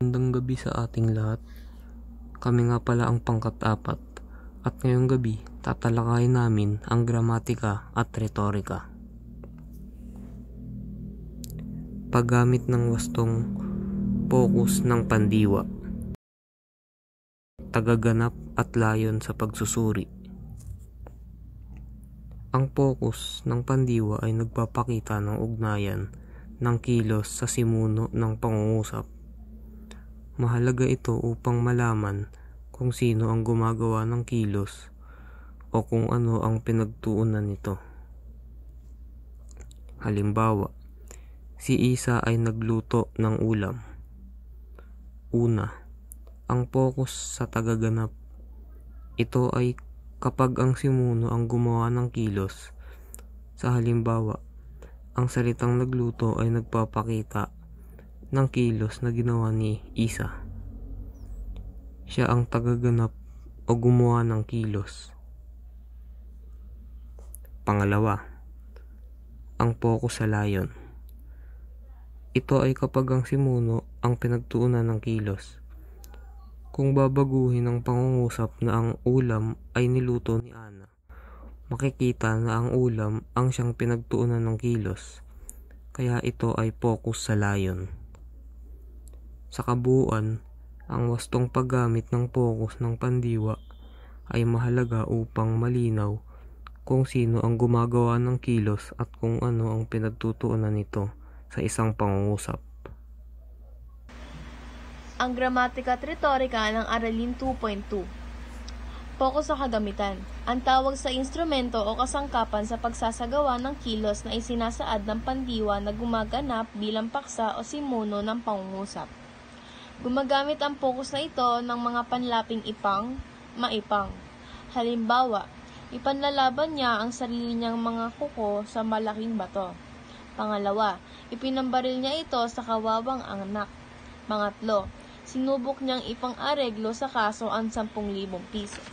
Magandang gabi sa ating lahat. Kami nga pala ang pangkat-4 at ngayong gabi tatalakayin namin ang gramatika at retorika. Paggamit ng wastong pokus ng pandiwa, tagaganap at layon sa pagsusuri. Ang pokus ng pandiwa ay nagpapakita ng ugnayan ng kilos sa simuno ng pangungusap. Mahalaga ito upang malaman kung sino ang gumagawa ng kilos o kung ano ang pinagtuunan nito. Halimbawa, si Isa ay nagluto ng ulam. Una, ang pokus sa tagaganap. Ito ay kapag ang simuno ang gumawa ng kilos. Sa halimbawa, ang salitang nagluto ay nagpapakita ng kilos na ginawa ni Isa. Siya ang tagaganap o gumawa ng kilos. Pangalawa, ang pokus sa layon. Ito ay kapag ang simuno ang pinagtuunan ng kilos. Kung babaguhin ang pangungusap na ang ulam ay niluto ni Ana, makikita na ang ulam ang siyang pinagtuunan ng kilos, kaya ito ay pokus sa layon. Sa kabuuan, ang wastong paggamit ng pokus ng pandiwa ay mahalaga upang malinaw kung sino ang gumagawa ng kilos at kung ano ang pinagtutuunan nito sa isang pangungusap. Ang gramatika at retorika ng Aralin 2.2. Pokus sa kagamitan. Ang tawag sa instrumento o kasangkapan sa pagsasagawa ng kilos na isinasaad ng pandiwa na gumaganap bilang paksa o simuno ng pangungusap. Gumagamit ang pokus na ito ng mga panlaping ipang, maipang. Halimbawa, ipanlalaban niya ang sarili niyang mga kuko sa malaking bato. Pangalawa, ipinambaril niya ito sa kawawang anak. Pangatlo, sinubok niyang ipang-areglo sa kaso ang 10,000 piso.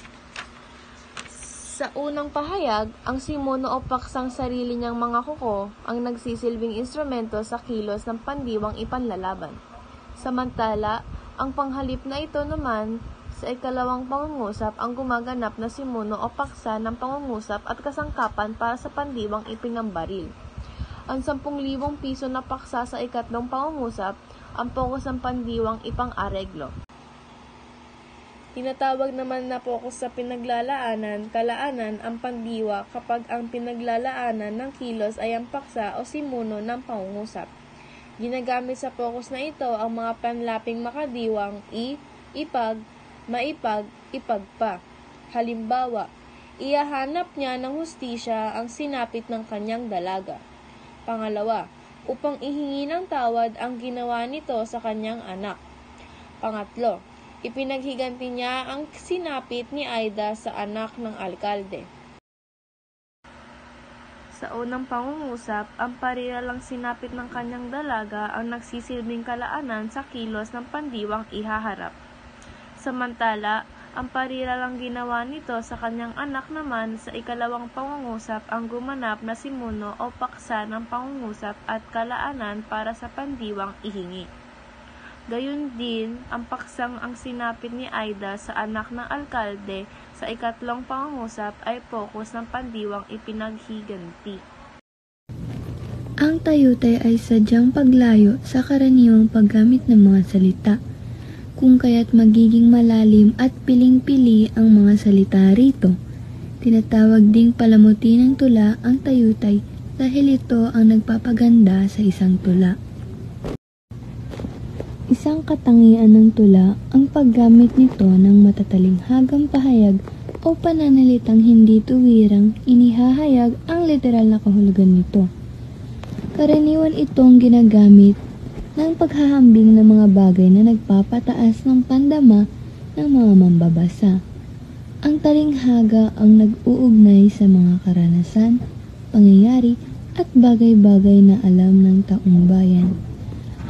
Sa unang pahayag, ang simuno o paksang sarili niyang mga kuko ang nagsisilbing instrumento sa kilos ng pandiwang ipanlalaban. Samantala, ang panghalip na ito naman sa ikalawang pangungusap ang gumaganap na simuno o paksa ng pangungusap at kasangkapan para sa pandiwang ipinambaril. Ang 10,000 piso na paksa sa ikatlong pangungusap ang pokus ng pandiwang ipang-areglo. Tinatawag naman na pokus sa pinaglalaanan, kalaanan ang pandiwa kapag ang pinaglalaanan ng kilos ay ang paksa o simuno ng pangungusap. Ginagamit sa pokus na ito ang mga panlaping makadiwang ipag, maipag, ipagpa. Halimbawa, ihahanap niya ng hustisya ang sinapit ng kanyang dalaga. Pangalawa, upang ihingi ng tawad ang ginawa nito sa kanyang anak. Pangatlo, ipinaghiganti niya ang sinapit ni Aida sa anak ng alkalde. Sa unang pangungusap, ang parilalang sinapit ng kanyang dalaga ang nagsisilbing kalaanan sa kilos ng pandiwang ihaharap. Samantala, ang parilalang ginawa nito sa kanyang anak naman sa ikalawang pangungusap ang gumanap na simuno o paksa ng pangungusap at kalaanan para sa pandiwang ihingi. Gayun din, ang paksang ang sinapit ni Aida sa anak ng alkalde sa ikatlong pangungusap ay pokus ng pandiwang ipinaghiganti. Ang tayutay ay sadyang paglayo sa karaniwang paggamit ng mga salita, kung kaya't magiging malalim at piling-pili ang mga salita rito. Tinatawag ding palamuti ng tula ang tayutay dahil ito ang nagpapaganda sa isang tula. Isang katangian ng tula ang paggamit nito ng matatalinghagang pahayag o pananalitang hindi tuwirang inihahayag ang literal na kahulugan nito. Karaniwan itong ginagamit ng paghahambing ng mga bagay na nagpapataas ng pandama ng mga mambabasa. Ang talinghaga ang nag-uugnay sa mga karanasan, pangyayari at bagay-bagay na alam ng taong bayan.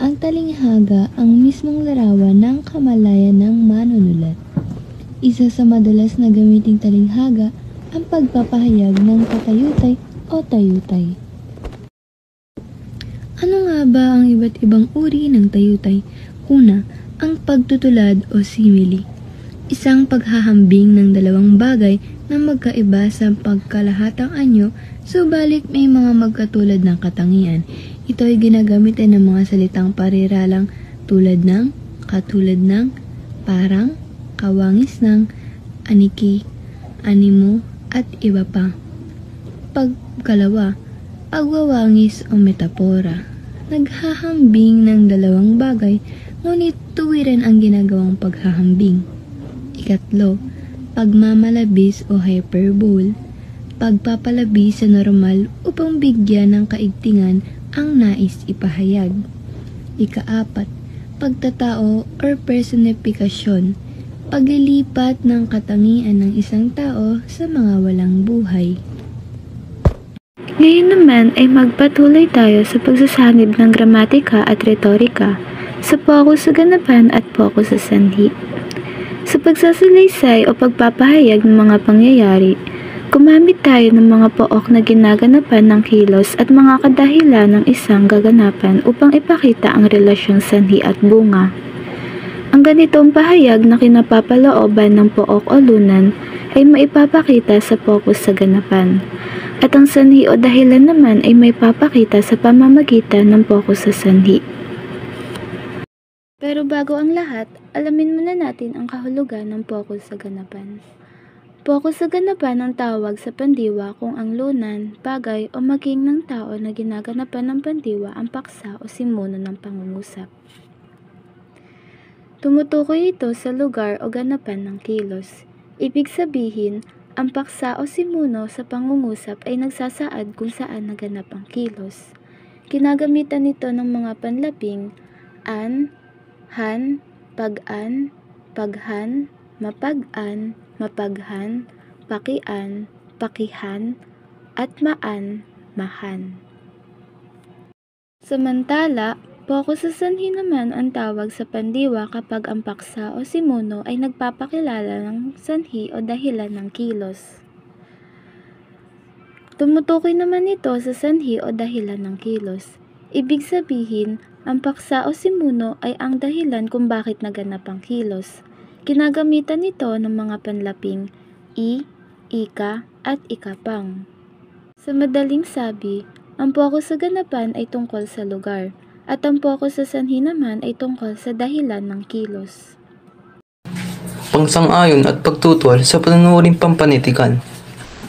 Ang talinghaga ang mismong larawan ng kamalayan ng manunulat. Isa sa madalas na gamiting talinghaga ang pagpapahayag ng patayutay o tayutay. Ano nga ba ang iba't ibang uri ng tayutay? Una, ang pagtutulad o simile. Isang paghahambing ng dalawang bagay na magkaiba sa pagkalahatang anyo, subalit may mga magkatulad ng katangian. Ito ay ginagamitan ng mga salitang pariralang tulad ng, katulad ng, parang, kawangis ng, aniki, animo, at iba pa. Pagkalawa, pagwawangis o metapora. Naghahambing ng dalawang bagay, ngunit tuwiran ang ginagawang paghahambing. Ikatlo, pagmamalabis o hyperbole. Pagpapalabis sa normal upang bigyan ng kaigtingan ang nais ipahayag. Ikaapat, pagtatao or personifikasyon. Paglilipat ng katangian ng isang tao sa mga walang buhay. Ngayon naman ay magpatuloy tayo sa pagsasanib ng gramatika at retorika, sa pokus sa ganapan at pokus sa sanhi. Sa pagsasalaysay o pagpapahayag ng mga pangyayari, gumamit tayo ng mga pook na ginaganapan ng kilos at mga kadahilan ng isang gaganapan upang ipakita ang relasyong sanhi at bunga. Ang ganitong pahayag na kinapapalooban ng pook o lunan ay maipapakita sa pokus sa ganapan, at ang sanhi o dahilan naman ay may papakita sa pamamagitan ng pokus sa sanhi. Pero bago ang lahat, alamin muna natin ang kahulugan ng pokus sa ganapan. Pokus sa ganapan ang tawag sa pandiwa kung ang lunan, bagay o maging ng tao na ginaganapan ng pandiwa ang paksa o simuno ng pangungusap. Tumutukoy ito sa lugar o ganapan ng kilos. Ibig sabihin, ang paksa o simuno sa pangungusap ay nagsasaad kung saan naganap ang kilos. Ginagamitan nito ng mga panlaping an, han, pag-an, paghan, mapag-an, mapaghan, pakian, pakihan, at maan, mahan. Samantala, pokus sa sanhi naman ang tawag sa pandiwa kapag ang paksa o simuno ay nagpapakilala ng sanhi o dahilan ng kilos. Tumutukoy naman ito sa sanhi o dahilan ng kilos. Ibig sabihin, ang paksa o simuno ay ang dahilan kung bakit naganap ang kilos. Ginagamitan nito ng mga panlaping i, ika, at ikapang. Sa madaling sabi, ang pokus sa ganapan ay tungkol sa lugar, at ang pokus sa sanhi naman ay tungkol sa dahilan ng kilos. Pangsang-ayon at pagtutol sa panunuring pampanitikan.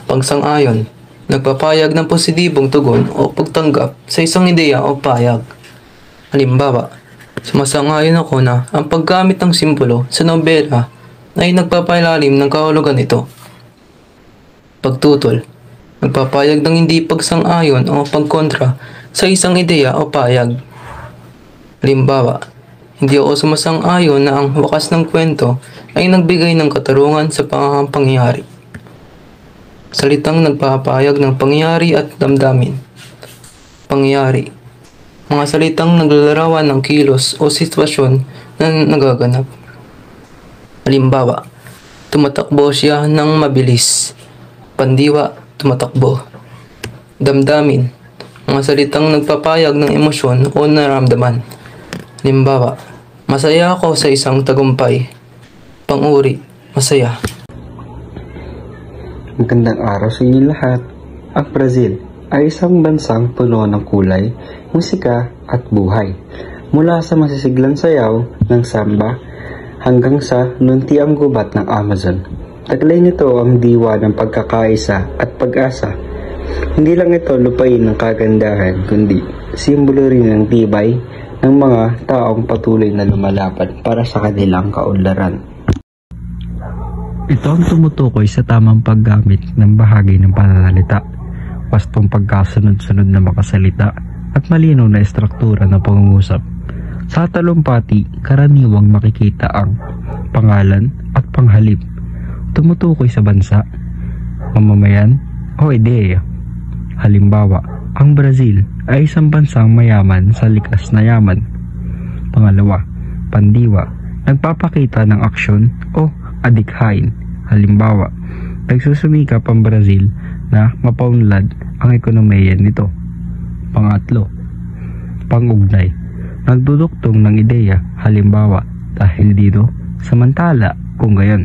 Pangsang-ayon, nagpapayag ng positibong tugon o pagtanggap sa isang ideya o payag. Halimbawa, sumasang-ayon ako na ang paggamit ng simbolo sa nobela ay nagpapailalim ng kahulugan nito. Pagtutol, nagpapayag ng hindi pagsang-ayon o pagkontra sa isang ideya o payag. Halimbawa, hindi ako sumasang-ayon na ang wakas ng kwento ay nagbigay ng katarungan sa pangyayari. Salitang nagpapahayag ng pangyayari at damdamin. Pangyayari, mga salitang naglalarawan ng kilos o sitwasyon na nagaganap. Halimbawa, tumatakbo siya ng mabilis. Pandiwa, tumatakbo. Damdamin, mga salitang nagpapahayag ng emosyon o nararamdaman. Halimbawa, masaya ako sa isang tagumpay. Pang-uri, masaya. Magandang araw sa inyo lahat. Ang Brazil ay isang bansang puno ng kulay, musika at buhay. Mula sa masisiglang sayaw ng samba hanggang sa luntiang gubat ng Amazon. Taglay nito ang diwa ng pagkakaisa at pag-asa. Hindi lang ito lupain ng kagandahan, kundi simbolo rin ng tibay ng mga taong patuloy na lumalaban para sa kanilang kaunlaran. Ito ang tumutukoy sa tamang paggamit ng bahagi ng pananalita, wastong pagkasunod-sunod na makasalita at malinaw na estruktura ng pangungusap. Sa talumpati, karaniwang makikita ang pangalan at panghalip, tumutukoy sa bansa, mamamayan o ideya. Halimbawa, ang Brazil ay isang bansang mayaman sa likas na yaman. Pangalawa, pandiwa, nagpapakita ng aksyon o adikhain. Halimbawa, nagsusumikap ang Brazil na mapaunlad ang ekonomiya nito. Pangatlo, pangugnay, nagduduktong ng ideya. Halimbawa, dahil dito. Samantala, kung gayon.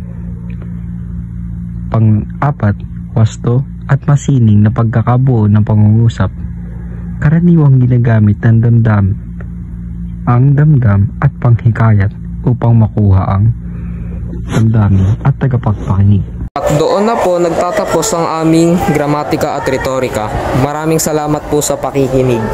Pang-apat, wasto at masining na pagkakabuo ng pangungusap. Karaniwang ginagamit ng damdam at panghikayat upang makuha ang damdamin at tagapagpakinig. At doon na po nagtatapos ang aming gramatika at retorika. Maraming salamat po sa pakikinig.